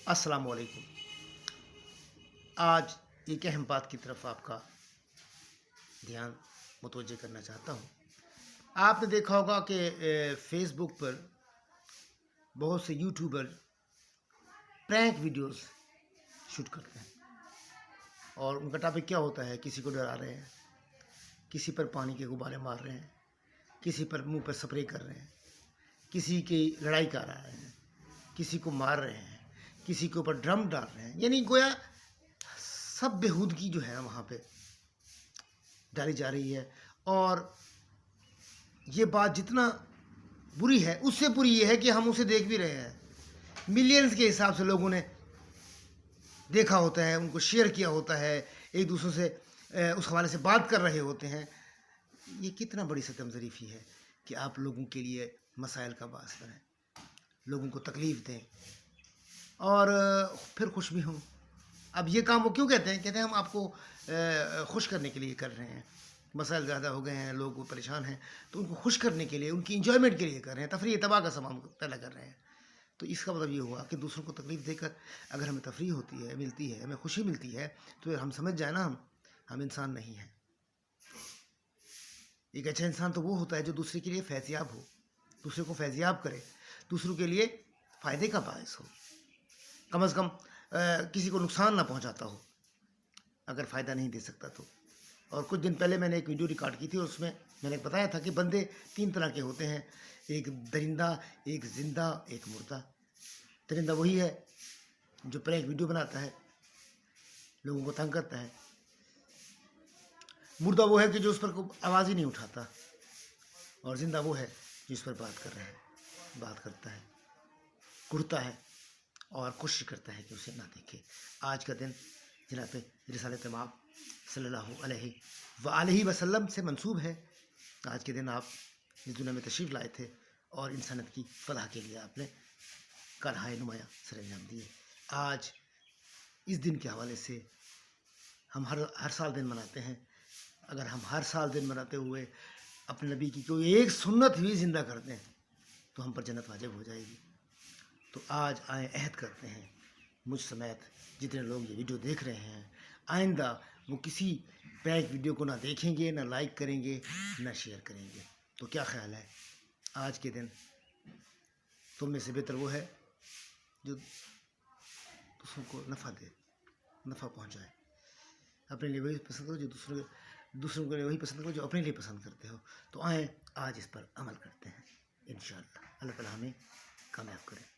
السلام علیکم۔ آج ایک اہم بات کی طرف آپ کا دھیان متوجہ کرنا چاہتا ہوں۔ آپ نے دیکھا ہوگا کہ فیس بک پر بہت سے یوٹیوبر پرینک ویڈیوز شوٹ کرتے ہیں، اور ان کا ٹاپک کیا ہوتا ہے؟ کسی کو ڈرا رہے ہیں، کسی پر پانی کے غبارے مار رہے ہیں، کسی پر منہ پر سپرے کر رہے ہیں، کسی کی لڑائی کر رہے ہیں، کسی کو مار رہے ہیں، کسی کے اوپر ڈرم ڈال رہے ہیں، یعنی گویا سب بےہودگی جو ہے وہاں پہ ڈالی جا رہی ہے۔ اور یہ بات جتنا بری ہے اس سے بری یہ ہے کہ ہم اسے دیکھ بھی رہے ہیں۔ ملینز کے حساب سے لوگوں نے دیکھا ہوتا ہے، ان کو شیئر کیا ہوتا ہے، ایک دوسرے سے اس حوالے سے بات کر رہے ہوتے ہیں۔ یہ کتنا بڑی ستم ظریفی ہے کہ آپ لوگوں کے لیے مسائل کا باعث بنیں، لوگوں کو تکلیف دیں اور پھر خوش بھی ہوں۔ اب یہ کام وہ کیوں کہتے ہیں ہم آپ کو خوش کرنے کے لیے کر رہے ہیں، مسائل زیادہ ہو گئے ہیں، لوگ پریشان ہیں، تو ان کو خوش کرنے کے لیے، ان کی انجوائمنٹ کے لیے کر رہے ہیں، تفریح تباہ کا سامان پیدا کر رہے ہیں۔ تو اس کا مطلب یہ ہوا کہ دوسروں کو تکلیف دے کر اگر ہمیں تفریح ہوتی ہے، ملتی ہے، ہمیں خوشی ملتی ہے، تو ہم سمجھ جائیں نا ہم انسان نہیں ہیں۔ ایک اچھا انسان تو وہ ہوتا ہے جو دوسرے کے لیے فیضیاب ہو، دوسرے کو فیضیاب کرے، دوسروں کے لیے فائدے کا باعث ہو، کم از کم کسی کو نقصان نہ پہنچاتا ہو، اگر فائدہ نہیں دے سکتا تو۔ اور کچھ دن پہلے میں نے ایک ویڈیو ریکارڈ کی تھی، اور اس میں نے بتایا تھا کہ بندے 3 طرح کے ہوتے ہیں، ایک درندہ، ایک زندہ، ایک مردہ۔ درندہ وہی ہے جو پرینک ویڈیو بناتا ہے، لوگوں کو تنگ کرتا ہے۔ مردہ وہ ہے کہ جو اس پر کوئی آواز ہی نہیں اٹھاتا، اور زندہ وہ ہے جو اس پر بات کر رہا ہے، بات کرتا ہے، کرتا ہے اور کوشش کرتا ہے کہ اسے نہ دیکھے۔ آج کا دن جناب رسالت مآب صلی اللہ علیہ وآلہ وسلم سے منسوب ہے۔ آج کے دن آپ اس دنیا میں تشریف لائے تھے، اور انسانیت کی فلاح کے لیے آپ نے کارہائے نمایاں سر انجام دیے۔ آج اس دن کے حوالے سے ہم ہر سال دن مناتے ہیں۔ اگر ہم ہر سال دن مناتے ہوئے اپنے نبی کی کوئی ایک سنت بھی زندہ کر دیں تو ہم پر جنت واجب ہو جائے گی۔ تو آج آئیں، عہد کرتے ہیں، مجھ سمیت جتنے لوگ یہ ویڈیو دیکھ رہے ہیں، آئندہ وہ کسی پرینک ویڈیو کو نہ دیکھیں گے، نہ لائک کریں گے، نہ شیئر کریں گے۔ تو کیا خیال ہے؟ آج کے دن تم میں سے بہتر وہ ہے جو دوسروں کو نفع دے، نفع پہنچائے۔ اپنے لیے وہی پسند کرو جو دوسروں کے لیے وہی پسند کرو جو اپنے لیے پسند کرتے ہو۔ تو آئیں آج اس پر عمل کرتے ہیں، انشاءاللہ اللہ تعالیٰ ہمیں کامیاب کرے۔